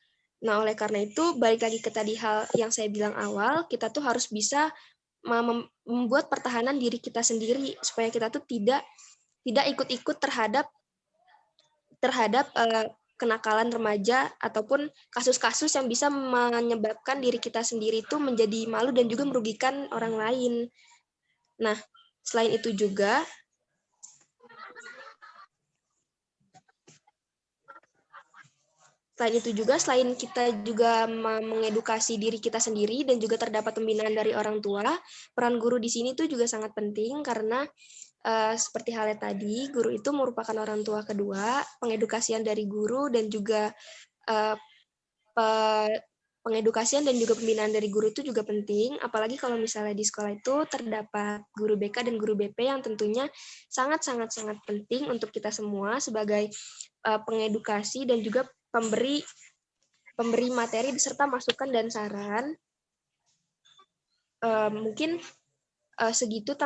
Nah, oleh karena itu, balik lagi ke tadi hal yang saya bilang awal, kita tuh harus bisa membuat pertahanan diri kita sendiri, supaya kita tuh tidak ikut-ikut terhadap kenakalan remaja ataupun kasus-kasus yang bisa menyebabkan diri kita sendiri itu menjadi malu dan juga merugikan orang lain. Nah, selain itu juga, selain kita juga mengedukasi diri kita sendiri dan juga terdapat pembinaan dari orang tua, peran guru di sini tuh juga sangat penting karena seperti halnya tadi, guru itu merupakan orang tua kedua, pengedukasian dari guru dan juga pengedukasian dan juga pembinaan dari guru itu juga penting, apalagi kalau misalnya di sekolah itu terdapat guru BK dan guru BP yang tentunya sangat-sangat penting untuk kita semua sebagai pengedukasi dan juga pemberi materi serta masukan dan saran. Mungkin segitu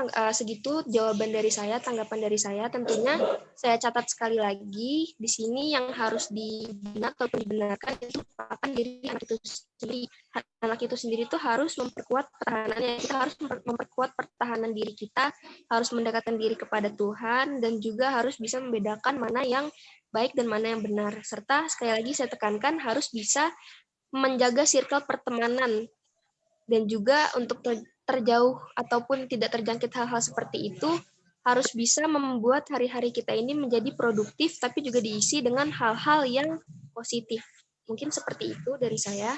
jawaban dari saya, tanggapan dari saya. Tentunya saya catat sekali lagi di sini yang harus dibina atau dibenarkan itu merupakan diri anak itu sendiri. Anak itu sendiri itu harus memperkuat pertahanannya. Kita harus memperkuat pertahanan diri kita, harus mendekatkan diri kepada Tuhan, dan juga harus bisa membedakan mana yang baik dan mana yang benar. Serta sekali lagi saya tekankan harus bisa menjaga circle pertemanan, dan juga untuk terjauh ataupun tidak terjangkit hal-hal seperti itu, harus bisa membuat hari-hari kita ini menjadi produktif, tapi juga diisi dengan hal-hal yang positif. Mungkin seperti itu dari saya.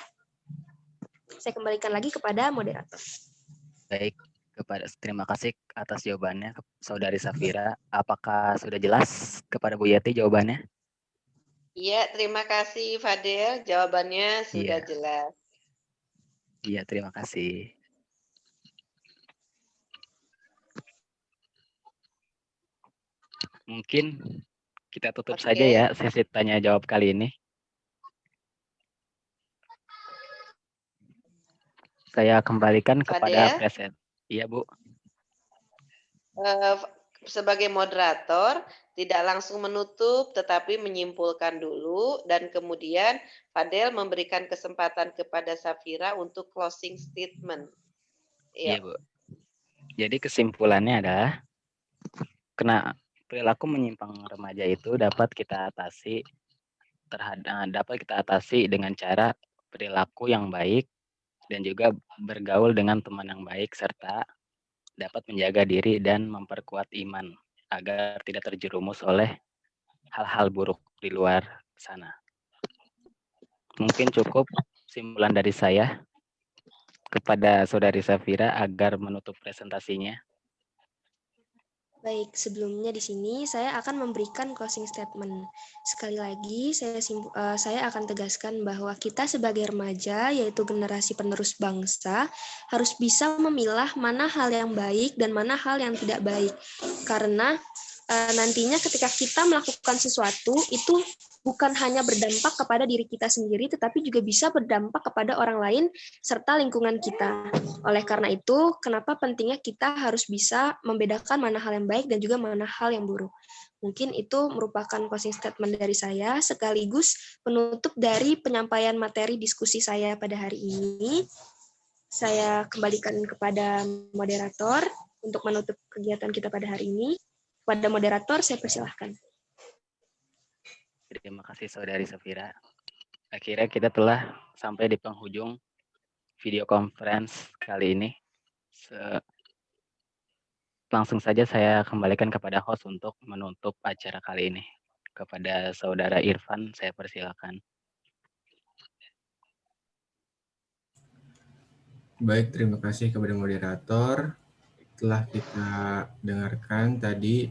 Saya kembalikan lagi kepada moderator. Baik, terima kasih atas jawabannya, Saudari Safira. Apakah sudah jelas kepada Bu Yati jawabannya? Iya, terima kasih Fadel. Jawabannya sudah Iya. jelas. Iya, terima kasih. Mungkin kita tutup saja ya sesi tanya jawab kali ini. Saya kembalikan kepada Fadel? present. Iya, Bu. Sebagai moderator, tidak langsung menutup, tetapi menyimpulkan dulu, dan kemudian Fadel memberikan kesempatan kepada Safira untuk closing statement. Iya, Bu. Jadi kesimpulannya adalah, perilaku menyimpang remaja itu dapat kita atasi dengan cara perilaku yang baik dan juga bergaul dengan teman yang baik, serta dapat menjaga diri dan memperkuat iman agar tidak terjerumus oleh hal-hal buruk di luar sana. Mungkin cukup kesimpulan dari saya kepada Saudari Safira agar menutup presentasinya. Baik, sebelumnya di sini saya akan memberikan closing statement. Sekali lagi, saya akan tegaskan bahwa kita sebagai remaja, yaitu generasi penerus bangsa, harus bisa memilah mana hal yang baik dan mana hal yang tidak baik. Karena nantinya ketika kita melakukan sesuatu, itu bukan hanya berdampak kepada diri kita sendiri, tetapi juga bisa berdampak kepada orang lain serta lingkungan kita. Oleh karena itu, kenapa pentingnya kita harus bisa membedakan mana hal yang baik dan juga mana hal yang buruk. Mungkin itu merupakan closing statement dari saya, sekaligus penutup dari penyampaian materi diskusi saya pada hari ini. Saya kembalikan kepada moderator untuk menutup kegiatan kita pada hari ini. Pada moderator, saya persilahkan. Terima kasih Saudari Safira. Akhirnya kita telah sampai di penghujung video conference kali ini. Langsung saja saya kembalikan kepada host untuk menutup acara kali ini. Kepada Saudara Irfan, saya persilakan. Baik, terima kasih kepada moderator. Telah kita dengarkan tadi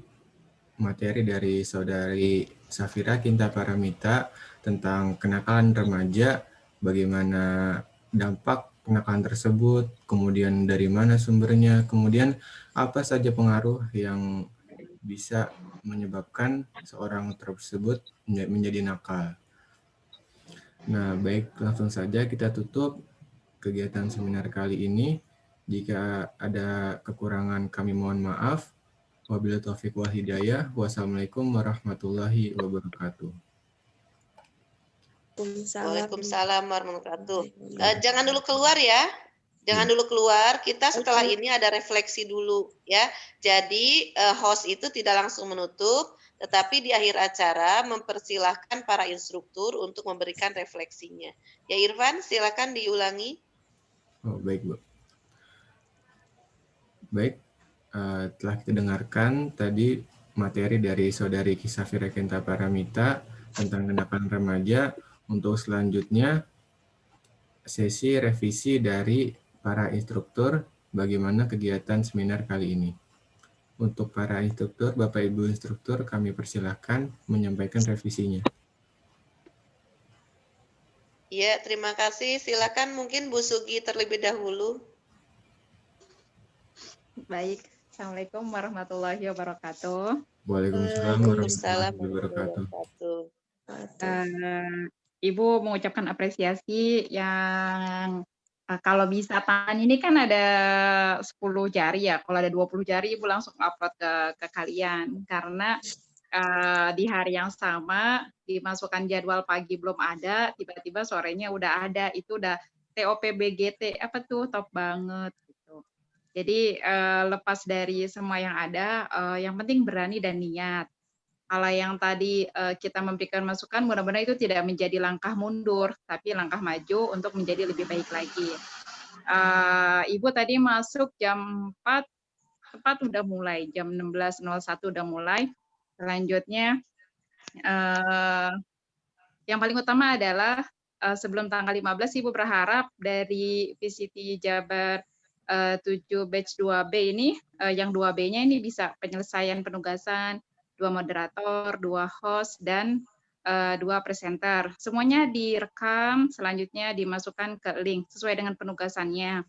materi dari Saudari Safira Kinta Paramita tentang kenakalan remaja, bagaimana dampak kenakalan tersebut, kemudian dari mana sumbernya, kemudian apa saja pengaruh yang bisa menyebabkan seorang tersebut menjadi nakal. Nah, baik, langsung saja kita tutup kegiatan seminar kali ini. Jika ada kekurangan kami mohon maaf. Wabillahi taufiq wal hidayah. Wassalamualaikum warahmatullahi wabarakatuh. Waalaikumsalam warahmatullahi wabarakatuh. Jangan dulu keluar ya. Jangan dulu keluar. Kita setelah ini ada refleksi dulu ya. Jadi host itu tidak langsung menutup, tetapi di akhir acara mempersilahkan para instruktur untuk memberikan refleksinya. Ya Irfan, silakan diulangi. Oh, baik, Bu. Baik. Telah kita dengarkan tadi materi dari Saudari Safira Kinta Paramita tentang kenakalan remaja. Untuk selanjutnya, sesi revisi dari para instruktur bagaimana kegiatan seminar kali ini. Untuk para instruktur, Bapak Ibu instruktur, kami persilahkan menyampaikan revisinya. Ya, terima kasih. Silakan mungkin Bu Sugi terlebih dahulu. Baik. Assalamualaikum warahmatullahi wabarakatuh. Waalaikumsalam warahmatullahi wabarakatuh. Ibu mengucapkan apresiasi yang Kalau bisa tangan ini kan ada 10 jari ya, kalau ada 20 jari Ibu langsung upload ke kalian. Karena di hari yang sama dimasukkan jadwal pagi belum ada, tiba-tiba sorenya udah ada, itu udah TOP-BGT, apa tuh, top banget gitu. Jadi lepas dari semua yang ada, yang penting berani dan niat. Kalau yang tadi kita memberikan masukan, mudah-mudahan itu tidak menjadi langkah mundur, tapi langkah maju untuk menjadi lebih baik lagi. Ibu tadi masuk jam 4, tepat udah mulai, jam 16.01 udah mulai. Selanjutnya, yang paling utama adalah sebelum tanggal 15, Ibu berharap dari VCT Jabar 7 batch 2B ini, yang 2B-nya ini bisa penyelesaian penugasan, 2 moderator, 2 host, dan 2 presenter. Semuanya direkam, selanjutnya dimasukkan ke link sesuai dengan penugasannya.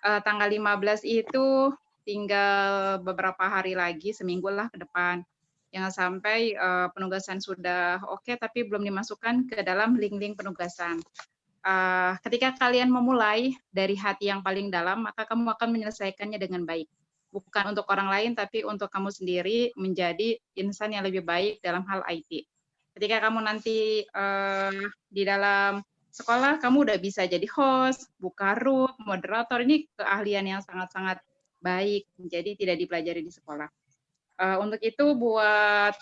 Tanggal 15 itu tinggal beberapa hari lagi, seminggu lah ke depan. Jangan sampai penugasan sudah oke, tapi belum dimasukkan ke dalam link-link penugasan. Ketika kalian memulai dari hati yang paling dalam, maka kamu akan menyelesaikannya dengan baik. Bukan untuk orang lain, tapi untuk kamu sendiri menjadi insan yang lebih baik dalam hal IT. Ketika kamu nanti di dalam sekolah, kamu udah bisa jadi host, buka room, moderator, ini keahlian yang sangat-sangat baik, jadi tidak dipelajari di sekolah. Untuk itu buat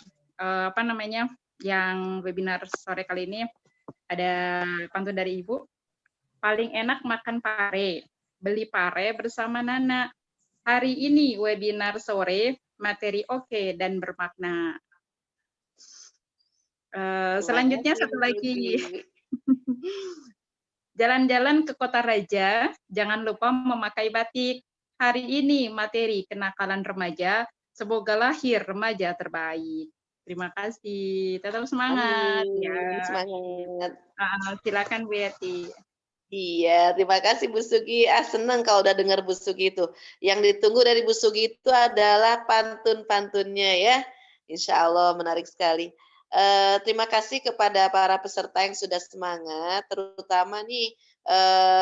yang webinar sore kali ini ada pantun dari Ibu. Paling enak makan pare, beli pare bersama Nana. Hari ini webinar sore, materi oke dan bermakna. Selanjutnya satu lagi. Jalan-jalan ke kota raja, jangan lupa memakai batik. Hari ini materi kenakalan remaja, semoga lahir remaja terbaik. Terima kasih, tetap semangat. Amin. Ya. Semangat. Silakan Bu Yati. Iya, terima kasih Bu Sugi. Senang kalau udah dengar Bu Sugi itu. Yang ditunggu dari Bu Sugi itu adalah pantun-pantunnya ya. Insya Allah menarik sekali. Terima kasih kepada para peserta yang sudah semangat, terutama nih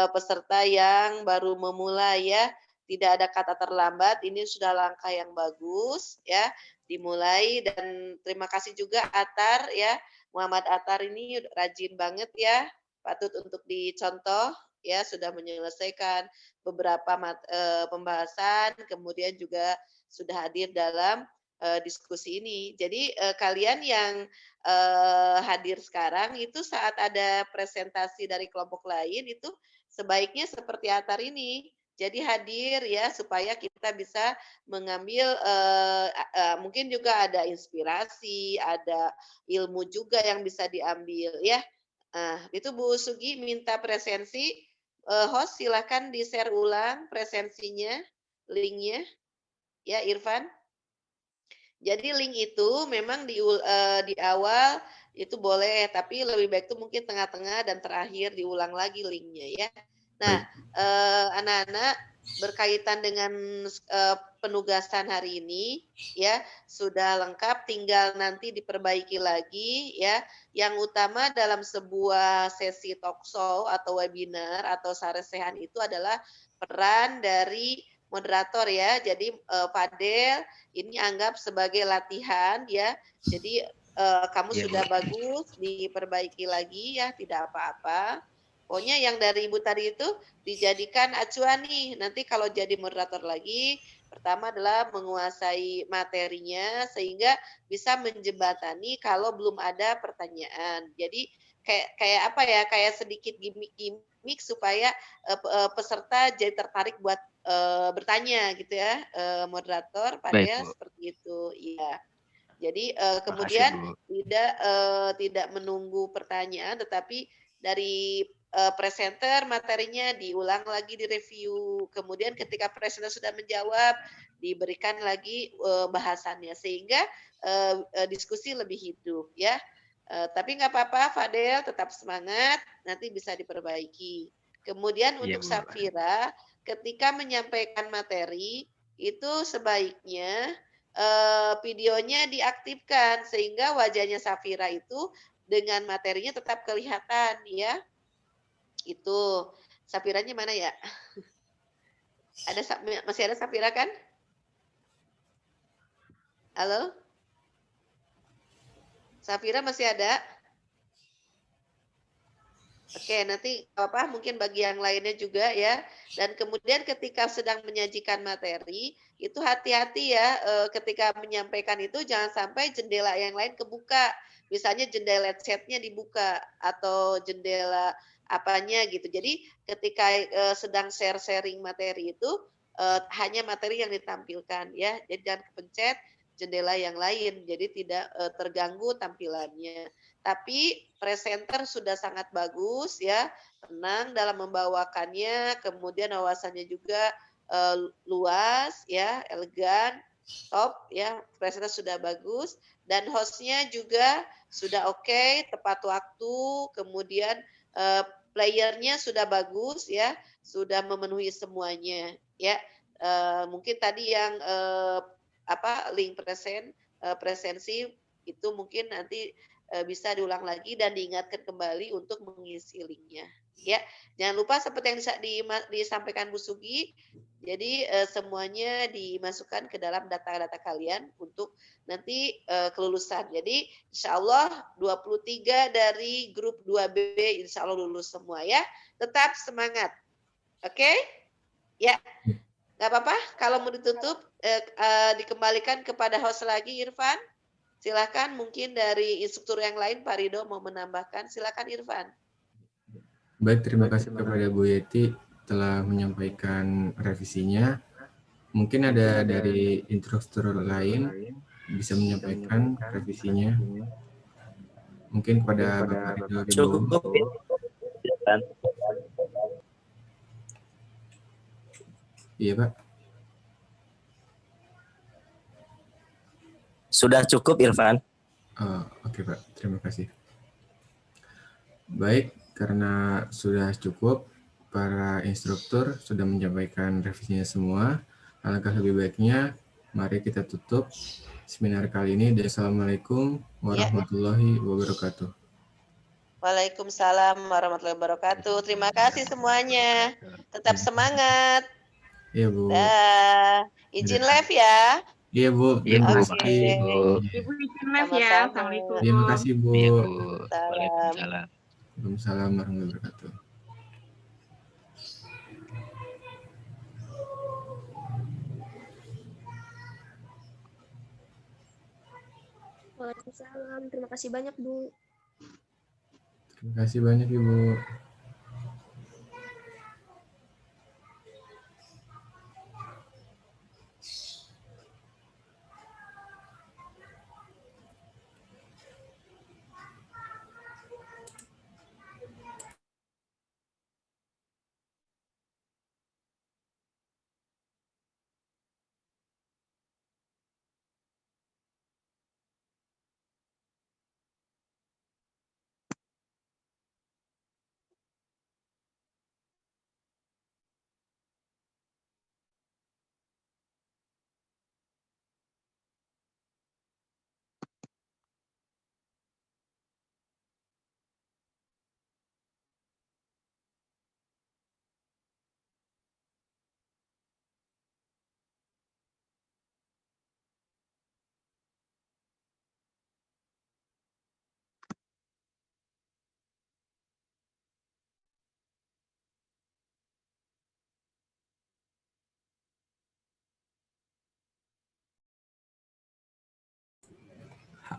peserta yang baru memulai ya. Tidak ada kata terlambat, ini sudah langkah yang bagus ya. Dimulai dan terima kasih juga Atar ya. Muhammad Atar ini rajin banget ya. Patut untuk dicontoh ya, sudah menyelesaikan beberapa pembahasan, kemudian juga sudah hadir dalam diskusi ini. Jadi kalian yang hadir sekarang itu saat ada presentasi dari kelompok lain itu sebaiknya seperti Atar ini. Jadi hadir ya supaya kita bisa mengambil mungkin juga ada inspirasi, ada ilmu juga yang bisa diambil ya. Itu Bu Sugi minta presensi, host silakan di-share ulang presensinya, link-nya, ya Irfan. Jadi link itu memang di awal itu boleh, tapi lebih baik itu mungkin tengah-tengah dan terakhir diulang lagi link-nya ya. Nah, anak-anak berkaitan dengan penugasan hari ini ya sudah lengkap, tinggal nanti diperbaiki lagi ya. Yang utama dalam sebuah sesi talkshow atau webinar atau saresehan itu adalah peran dari moderator ya. Jadi Fadel ini anggap sebagai latihan ya. Jadi kamu sudah bagus, diperbaiki lagi ya, tidak apa-apa. Pokoknya yang dari Ibu tadi itu dijadikan acuan nih. Nanti kalau jadi moderator lagi, pertama adalah menguasai materinya sehingga bisa menjembatani kalau belum ada pertanyaan. Jadi kayak apa ya? Kayak sedikit gimmick supaya peserta jadi tertarik buat bertanya gitu ya. Moderator pada seperti itu. Iya. Jadi kemudian tidak menunggu pertanyaan, tetapi dari presenter materinya diulang lagi, direview. Kemudian ketika presenter sudah menjawab, diberikan lagi bahasannya sehingga diskusi lebih hidup ya. Tapi nggak apa-apa, Fadel tetap semangat, nanti bisa diperbaiki. Kemudian untuk Safira, ketika menyampaikan materi itu sebaiknya videonya diaktifkan sehingga wajahnya Safira itu dengan materinya tetap kelihatan ya. Itu Sapiranya mana ya? Masih ada Sapira kan? Halo? Sapira masih ada? Oke, nanti mungkin bagi yang lainnya juga ya. Dan kemudian ketika sedang menyajikan materi, itu hati-hati ya ketika menyampaikan itu jangan sampai jendela yang lain kebuka. Misalnya jendela chatnya dibuka atau jendela apanya gitu. Jadi ketika sedang sharing materi itu hanya materi yang ditampilkan ya. Jadi jangan kepencet jendela yang lain. Jadi tidak terganggu tampilannya. Tapi presenter sudah sangat bagus ya, tenang dalam membawakannya, kemudian wawasannya juga luas ya, elegan, top ya, presenter sudah bagus dan hostnya juga sudah oke, tepat waktu, kemudian playernya sudah bagus ya, sudah memenuhi semuanya ya. Mungkin tadi yang link presensi itu mungkin nanti bisa diulang lagi dan diingatkan kembali untuk mengisi linknya. Ya, jangan lupa seperti yang disampaikan Bu Sugi, jadi semuanya dimasukkan ke dalam data-data kalian untuk nanti kelulusan. Jadi insya Allah 23 dari grup 2B insya Allah lulus semua ya. Tetap semangat. Oke? Ya, nggak apa-apa. Kalau mau ditutup, dikembalikan kepada host lagi Irfan. Silakan mungkin dari instruktur yang lain Pak Rido mau menambahkan. Silakan Irfan. Baik, terima kasih kepada Bu Yeti telah menyampaikan revisinya. Mungkin ada dari instruktur lain bisa menyampaikan revisinya. Mungkin kepada Bapak Rido Wibowo. Cukup. Iya, Pak. Sudah cukup, Irfan. Oke, Pak. Terima kasih. Baik, karena sudah cukup, para instruktur sudah menyampaikan revisinya semua. Alangkah lebih baiknya, mari kita tutup seminar kali ini. Assalamualaikum warahmatullahi wabarakatuh. Waalaikumsalam warahmatullahi wabarakatuh. Terima kasih semuanya. Tetap semangat. Iya, Bu. Izin live ya. Iya, Bu. Iya, Bu. Oke. Makasih, Bu. Ibu izin live ya. Sama-sama. Assalamualaikum. Terima kasih, Bu. Iya, Bu. Salam. Waalaikumsalam. Waalaikumsalam warahmatullahi wabarakatuh. Waalaikumsalam. Terima kasih banyak, Bu. Terima kasih banyak, Ibu.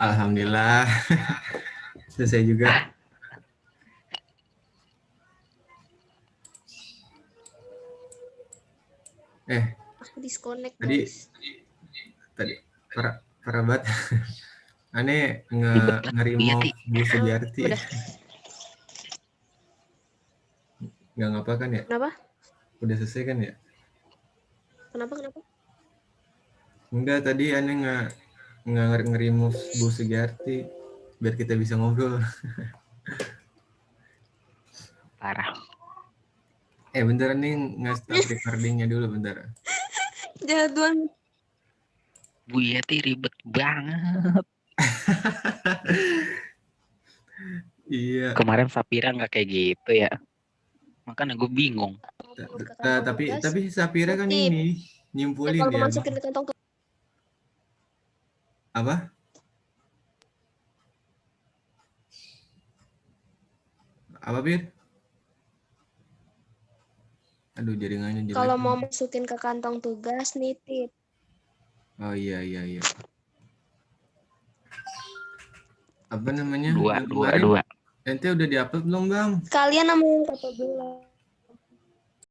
Alhamdulillah. Selesai juga. Aku disconnect, Tadi guys. para bat. Aneh Ribet nge-remove Bu Sugiarti. Udah. Nggak ngapa kan ya? Kenapa? Udah selesai kan ya? Kenapa? Enggak, tadi aneh nge-remove Bu Sugiarti biar kita bisa ngobrol. Parah. Bentar nih nge-stop recordingnya dulu bentar. Jahat banget. Bu Yeti ribet banget. Iya. Kemarin Sapira nggak kayak gitu ya. Makanya gue bingung. Masukin ke kantong tugas, Tapi Sapira kan kutip. ini nyimpulin kalau ya. masukin ke kantong tugas, Apa? Apa, Bir? Aduh, jaringannya jelek. kalau mau masukin ke kantong tugas nitip. Oh iya. Apa namanya? Dua. Ente udah diupload belum, Bang? Sekalian sama yang 14.